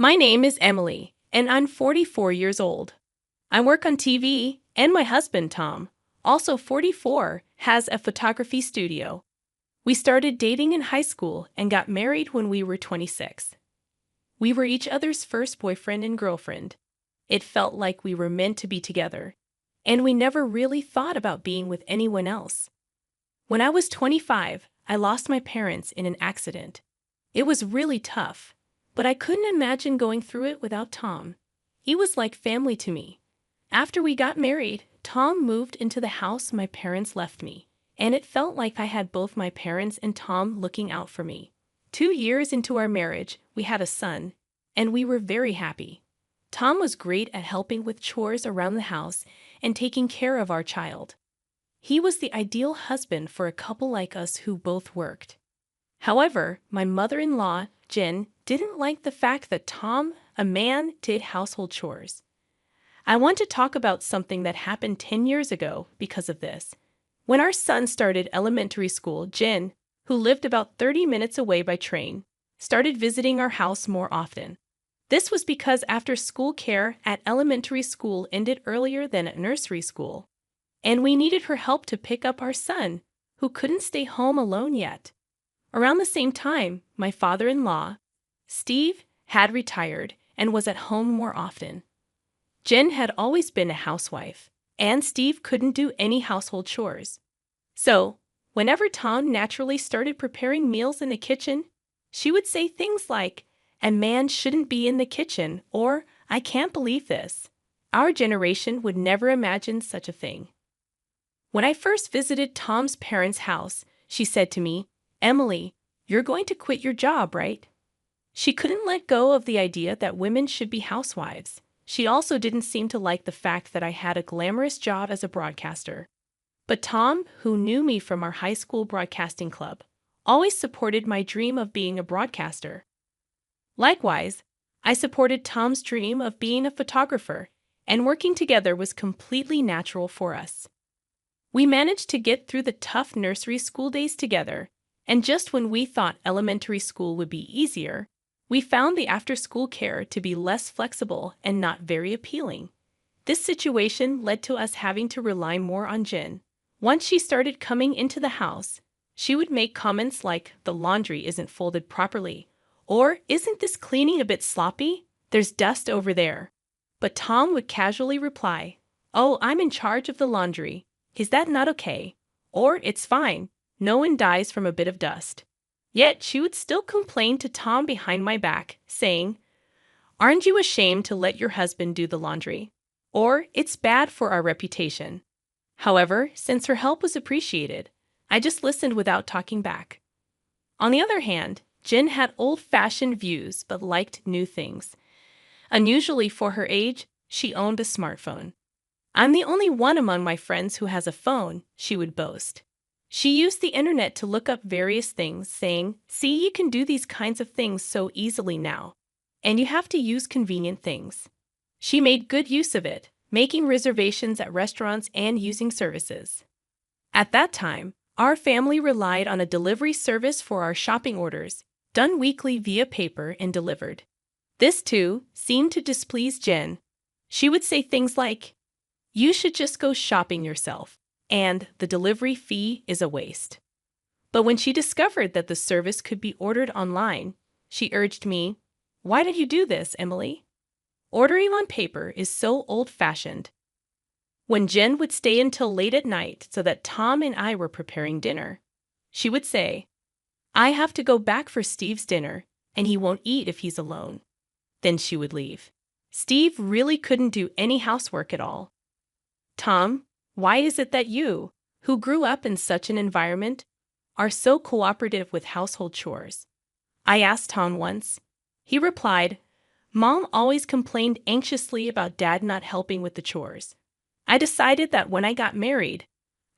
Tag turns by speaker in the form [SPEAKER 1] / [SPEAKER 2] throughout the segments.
[SPEAKER 1] My name is Emily, and I'm 44 years old. I work on TV, and my husband, Tom, also 44, has a photography studio. We started dating in high school and got married when we were 26. We were each other's first boyfriend and girlfriend. It felt like we were meant to be together, and we never really thought about being with anyone else. When I was 25, I lost my parents in an accident. It was really tough, but I couldn't imagine going through it without Tom. He was like family to me. After we got married, Tom moved into the house my parents left me, and it felt like I had both my parents and Tom looking out for me. 2 years into our marriage, we had a son, and we were very happy. Tom was great at helping with chores around the house and taking care of our child. He was the ideal husband for a couple like us who both worked. However, my mother-in-law, Jen, didn't like the fact that Tom, a man, did household chores. I want to talk about something that happened 10 years ago because of this. When our son started elementary school, Jen, who lived about 30 minutes away by train, started visiting our house more often. This was because after-school care at elementary school ended earlier than at nursery school, and we needed her help to pick up our son, who couldn't stay home alone yet. Around the same time, my father-in-law, Steve, had retired and was at home more often. Jen had always been a housewife, and Steve couldn't do any household chores. So, whenever Tom naturally started preparing meals in the kitchen, she would say things like, "A man shouldn't be in the kitchen," or "I can't believe this." Our generation would never imagine such a thing. When I first visited Tom's parents' house, she said to me, "Emily, you're going to quit your job, right?" She couldn't let go of the idea that women should be housewives. She also didn't seem to like the fact that I had a glamorous job as a broadcaster. But Tom, who knew me from our high school broadcasting club, always supported my dream of being a broadcaster. Likewise, I supported Tom's dream of being a photographer, and working together was completely natural for us. We managed to get through the tough nursery school days together, and just when we thought elementary school would be easier, we found the after-school care to be less flexible and not very appealing. This situation led to us having to rely more on Jen. Once she started coming into the house, she would make comments like, "The laundry isn't folded properly," or "Isn't this cleaning a bit sloppy? There's dust over there." But Tom would casually reply, "Oh, I'm in charge of the laundry. Is that not okay?" Or, "It's fine. No one dies from a bit of dust." Yet she would still complain to Tom behind my back, saying, "Aren't you ashamed to let your husband do the laundry?" Or, "It's bad for our reputation." However, since her help was appreciated, I just listened without talking back. On the other hand, Jen had old-fashioned views but liked new things. Unusually for her age, she owned a smartphone. "I'm the only one among my friends who has a phone," she would boast. She used the internet to look up various things, saying, "See, you can do these kinds of things so easily now. And you have to use convenient things." She made good use of it, making reservations at restaurants and using services. At that time, our family relied on a delivery service for our shopping orders, done weekly via paper and delivered. This, too, seemed to displease Jen. She would say things like, "You should just go shopping yourself, and the delivery fee is a waste." But when she discovered that the service could be ordered online, she urged me, "Why don't you do this, Emily? Ordering on paper is so old-fashioned." When Jen would stay until late at night so that Tom and I were preparing dinner, she would say, "I have to go back for Steve's dinner, and he won't eat if he's alone." Then she would leave. Steve really couldn't do any housework at all. "Tom, why is it that you, who grew up in such an environment, are so cooperative with household chores?" I asked Tom once. He replied, "Mom always complained anxiously about Dad not helping with the chores. I decided that when I got married,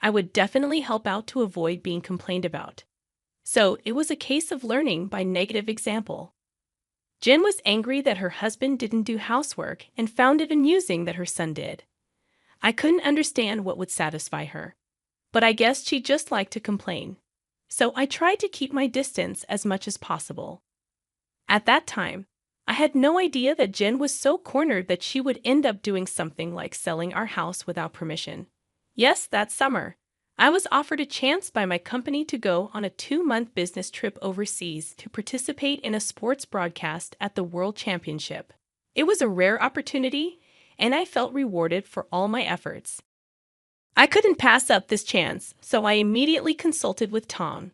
[SPEAKER 1] I would definitely help out to avoid being complained about." So it was a case of learning by negative example. Jen was angry that her husband didn't do housework and found it amusing that her son did. I couldn't understand what would satisfy her, but I guessed she just liked to complain. So I tried to keep my distance as much as possible. At that time, I had no idea that Jen was so cornered that she would end up doing something like selling our house without permission. Yes, that summer, I was offered a chance by my company to go on a 2-month business trip overseas to participate in a sports broadcast at the World Championship. It was a rare opportunity, and I felt rewarded for all my efforts. I couldn't pass up this chance, so I immediately consulted with Tom.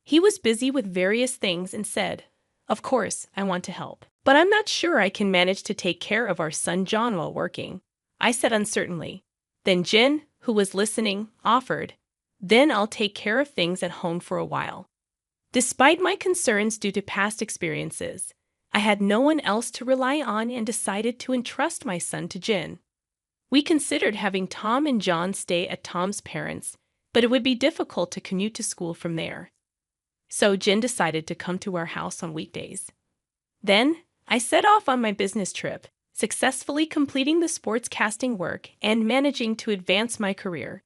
[SPEAKER 1] He was busy with various things and said, "Of course, I want to help. But I'm not sure I can manage to take care of our son John while working," I said uncertainly. Then Jen, who was listening, offered, "Then I'll take care of things at home for a while." Despite my concerns due to past experiences, I had no one else to rely on and decided to entrust my son to Jen. We considered having Tom and John stay at Tom's parents', but it would be difficult to commute to school from there. So Jen decided to come to our house on weekdays. Then, I set off on my business trip, successfully completing the sportscasting work and managing to advance my career.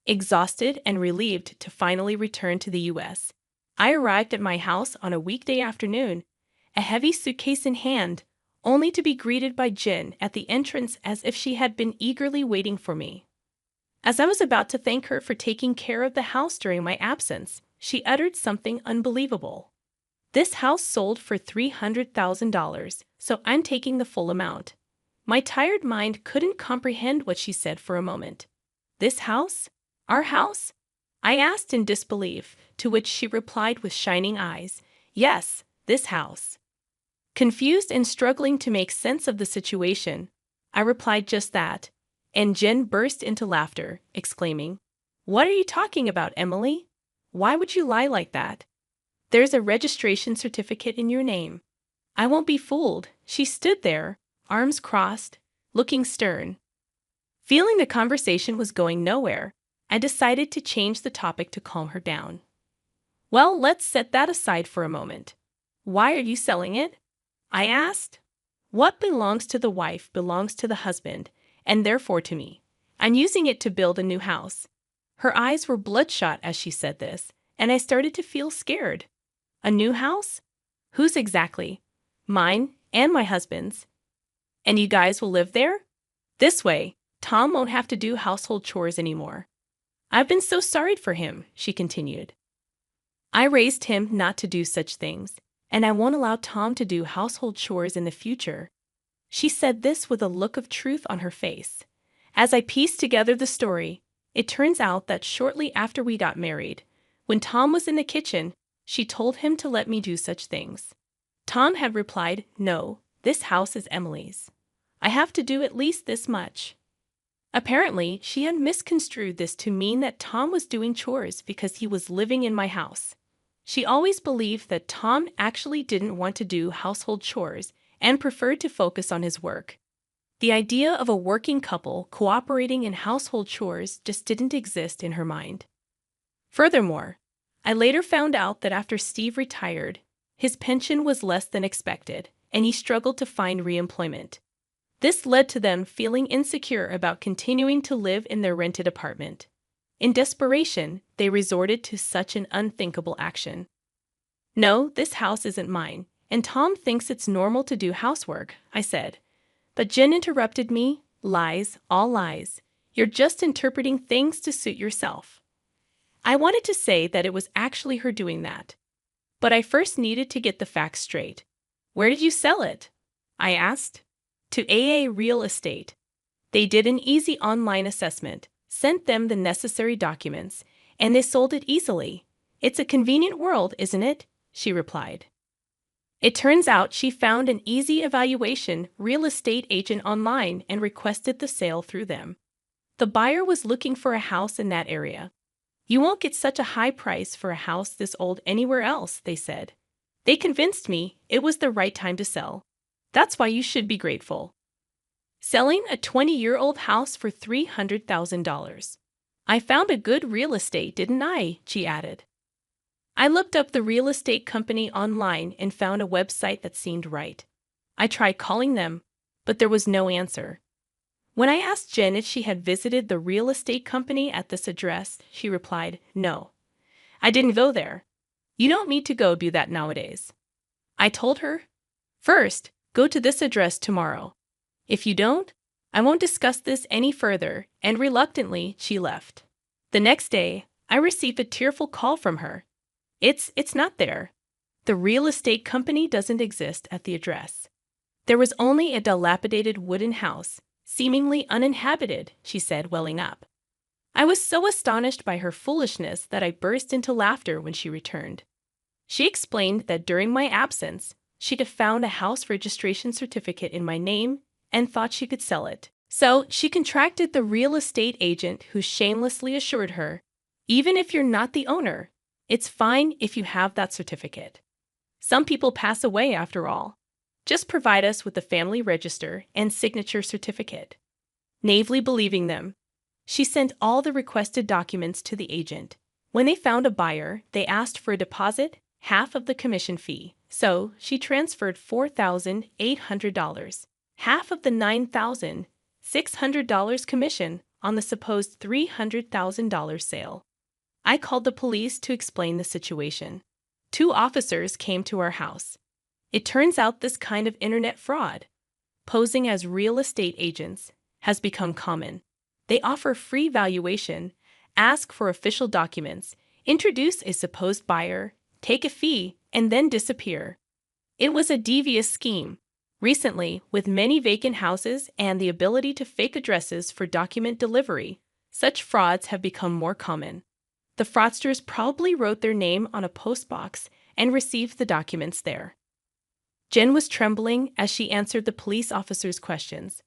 [SPEAKER 1] Exhausted and relieved to finally return to the U.S., I arrived at my house on a weekday afternoon, a heavy suitcase in hand, only to be greeted by Jen at the entrance as if she had been eagerly waiting for me. As I was about to thank her for taking care of the house during my absence, she uttered something unbelievable. "This house sold for $300,000, so I'm taking the full amount." My tired mind couldn't comprehend what she said for a moment. "This house? Our house?" I asked in disbelief, to which she replied with shining eyes, "Yes, this house." Confused and struggling to make sense of the situation, I replied just that, and Jen burst into laughter, exclaiming, "What are you talking about, Emily? Why would you lie like that? There's a registration certificate in your name." I won't be fooled. She stood there, arms crossed, looking stern. Feeling the conversation was going nowhere, I decided to change the topic to calm her down. "Well, let's set that aside for a moment. Why are you selling it?" I asked. "What belongs to the wife belongs to the husband, and therefore to me. I'm using it to build a new house." Her eyes were bloodshot as she said this, and I started to feel scared. "A new house? Whose exactly?" "Mine and my husband's." "And you guys will live there?" "This way, Tom won't have to do household chores anymore." "I've been so sorry for him," she continued. "I raised him not to do such things, and I won't allow Tom to do household chores in the future." She said this with a look of truth on her face. As I pieced together the story, it turns out that shortly after we got married, when Tom was in the kitchen, she told him to let me do such things. Tom had replied, "No, this house is Emily's. I have to do at least this much." Apparently, she had misconstrued this to mean that Tom was doing chores because he was living in my house. She always believed that Tom actually didn't want to do household chores and preferred to focus on his work. The idea of a working couple cooperating in household chores just didn't exist in her mind. Furthermore, I later found out that after Steve retired, his pension was less than expected, and he struggled to find re-employment. This led to them feeling insecure about continuing to live in their rented apartment. In desperation, they resorted to such an unthinkable action. "No, this house isn't mine, and Tom thinks it's normal to do housework," I said. But Jen interrupted me. "Lies, all lies. You're just interpreting things to suit yourself." I wanted to say that it was actually her doing that. But I first needed to get the facts straight. "Where did you sell it?" I asked. "To AA Real Estate. They did an easy online assessment, sent them the necessary documents, and they sold it easily. It's a convenient world, isn't it?" she replied. It turns out she found an easy evaluation real estate agent online and requested the sale through them. The buyer was looking for a house in that area. "You won't get such a high price for a house this old anywhere else," they said. They convinced me it was the right time to sell. That's why you should be grateful. Selling a 20-year-old house for $300,000. "I found a good real estate, didn't I?" she added. I looked up the real estate company online and found a website that seemed right. I tried calling them, but there was no answer. When I asked Jen if she had visited the real estate company at this address, she replied, "No, I didn't go there. You don't need to go do that nowadays." I told her, "First, Go to this address tomorrow. If you don't, I won't discuss this any further," and reluctantly she left. The next day, I received a tearful call from her. It's not there. The real estate company doesn't exist at the address. There was only a dilapidated wooden house, seemingly uninhabited," she said, welling up. I was so astonished by her foolishness that I burst into laughter when she returned. She explained that during my absence, she'd have found a house registration certificate in my name and thought she could sell it. So she contracted the real estate agent who shamelessly assured her, "Even if you're not the owner, it's fine if you have that certificate. Some people pass away after all. Just provide us with the family register and signature certificate." Naively believing them, she sent all the requested documents to the agent. When they found a buyer, they asked for a deposit, half of the commission fee. So she transferred $4,800, half of the $9,600 commission on the supposed $300,000 sale. I called the police to explain the situation. 2 officers came to our house. It turns out this kind of internet fraud, posing as real estate agents, has become common. They offer free valuation, ask for official documents, introduce a supposed buyer, take a fee, and then disappear. It was a devious scheme. Recently, with many vacant houses and the ability to fake addresses for document delivery, such frauds have become more common. The fraudsters probably wrote their name on a postbox and received the documents there. Jen was trembling as she answered the police officer's questions.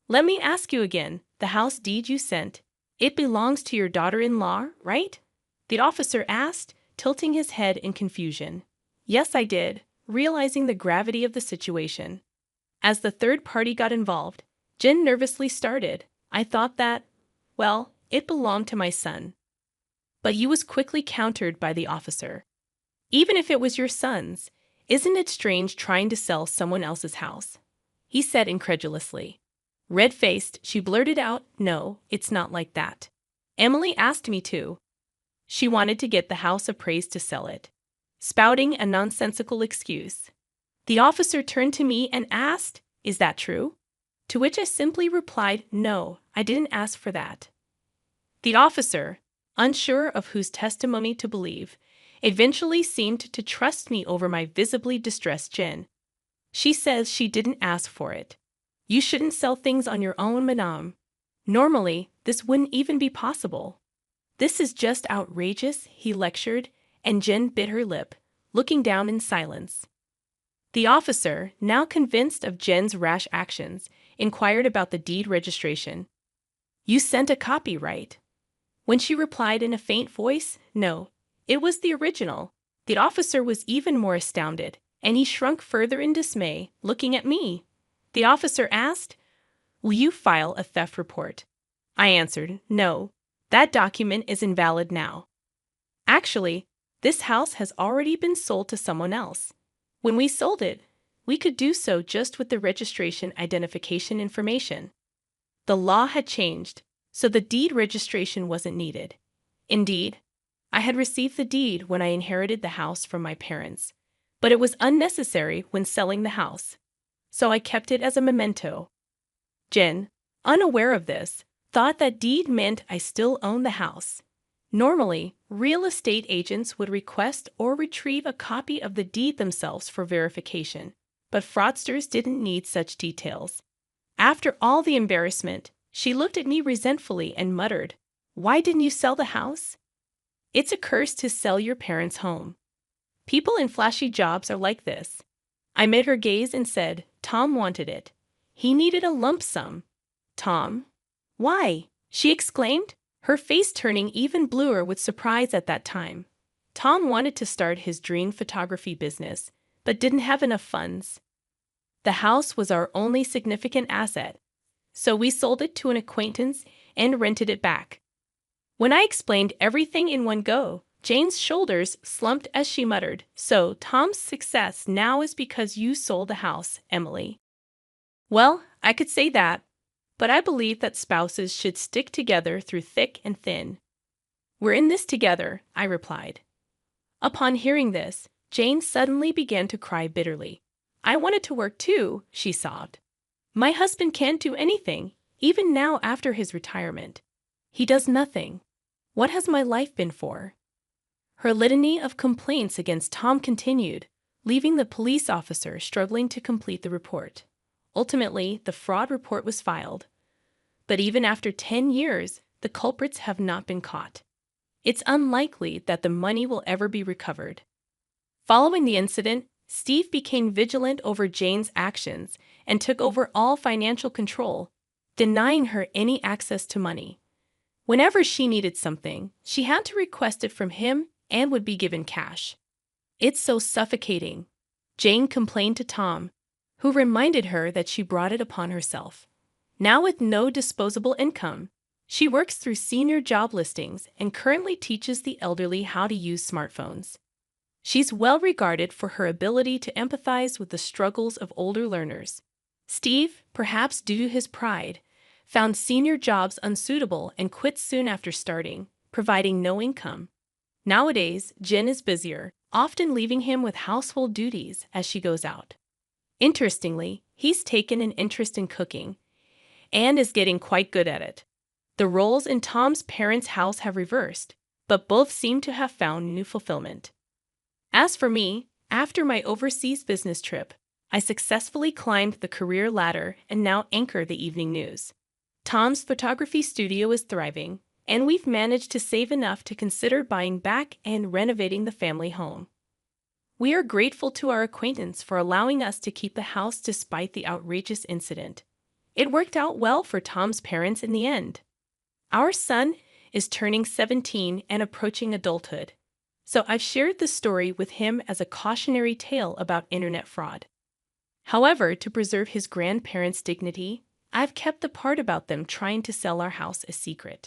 [SPEAKER 1] "Let me ask you again, the house deed you sent, it belongs to your daughter-in-law, right?" the officer asked, tilting his head in confusion. "Yes, I did," realizing the gravity of the situation. As the third party got involved, Jen nervously started. "I thought that, well, it belonged to my son." But he was quickly countered by the officer. "Even if it was your son's, isn't it strange trying to sell someone else's house?" he said incredulously. Red-faced, she blurted out, "No, it's not like that. Emily asked me to. She wanted to get the house appraised to sell it," spouting a nonsensical excuse. The officer turned to me and asked, "Is that true?" To which I simply replied, "No, I didn't ask for that." The officer, unsure of whose testimony to believe, eventually seemed to trust me over my visibly distressed Jen. "She says she didn't ask for it. You shouldn't sell things on your own, madame. Normally, this wouldn't even be possible." "This is just outrageous," he lectured, and Jen bit her lip, looking down in silence. The officer, now convinced of Jen's rash actions, inquired about the deed registration. "You sent a copy, right?" When she replied in a faint voice, "No, it was the original," the officer was even more astounded, and he shrunk further in dismay, looking at me. The officer asked, "Will you file a theft report?" I answered, "No, that document is invalid now. Actually, this house has already been sold to someone else. When we sold it, we could do so just with the registration identification information. The law had changed, so the deed registration wasn't needed. Indeed, I had received the deed when I inherited the house from my parents, but it was unnecessary when selling the house, so I kept it as a memento." Jen, unaware of this, thought that deed meant I still owned the house. Normally, real estate agents would request or retrieve a copy of the deed themselves for verification, but fraudsters didn't need such details. After all the embarrassment, she looked at me resentfully and muttered, "Why didn't you sell the house?" It's a curse to sell your parents' home. People in flashy jobs are like this. I met her gaze and said, "Tom wanted it. He needed a lump sum." "Tom? Why?" she exclaimed, her face turning even bluer with surprise at that time. "Tom wanted to start his dream photography business, but didn't have enough funds. The house was our only significant asset, so we sold it to an acquaintance and rented it back." When I explained everything in one go, Jane's shoulders slumped as she muttered, "So Tom's success now is because you sold the house, Emily." Well, I could say that, but I believe that spouses should stick together through thick and thin. "We're in this together," I replied. Upon hearing this, Jane suddenly began to cry bitterly. I wanted to work too, she sobbed. My husband can't do anything, even now after his retirement. He does nothing. What has my life been for? Her litany of complaints against Tom continued, leaving the police officer struggling to complete the report. Ultimately, the fraud report was filed. But even after 10 years, the culprits have not been caught. It's unlikely that the money will ever be recovered. Following the incident, Steve became vigilant over Jane's actions and took over all financial control, denying her any access to money. Whenever she needed something, she had to request it from him and would be given cash. It's so suffocating, Jane complained to Tom, who reminded her that she brought it upon herself. Now with no disposable income, she works through senior job listings and currently teaches the elderly how to use smartphones. She's well regarded for her ability to empathize with the struggles of older learners. Steve, perhaps due to his pride, found senior jobs unsuitable and quit soon after starting, providing no income. Nowadays, Jen is busier, often leaving him with household duties as she goes out. Interestingly, he's taken an interest in cooking and is getting quite good at it. The roles in Tom's parents' house have reversed, but both seem to have found new fulfillment. As for me, after my overseas business trip, I successfully climbed the career ladder and now anchor the evening news. Tom's photography studio is thriving, and we've managed to save enough to consider buying back and renovating the family home. We are grateful to our acquaintance for allowing us to keep the house despite the outrageous incident. It worked out well for Tom's parents in the end. Our son is turning 17 and approaching adulthood, so I've shared this story with him as a cautionary tale about internet fraud. However, to preserve his grandparents' dignity, I've kept the part about them trying to sell our house a secret.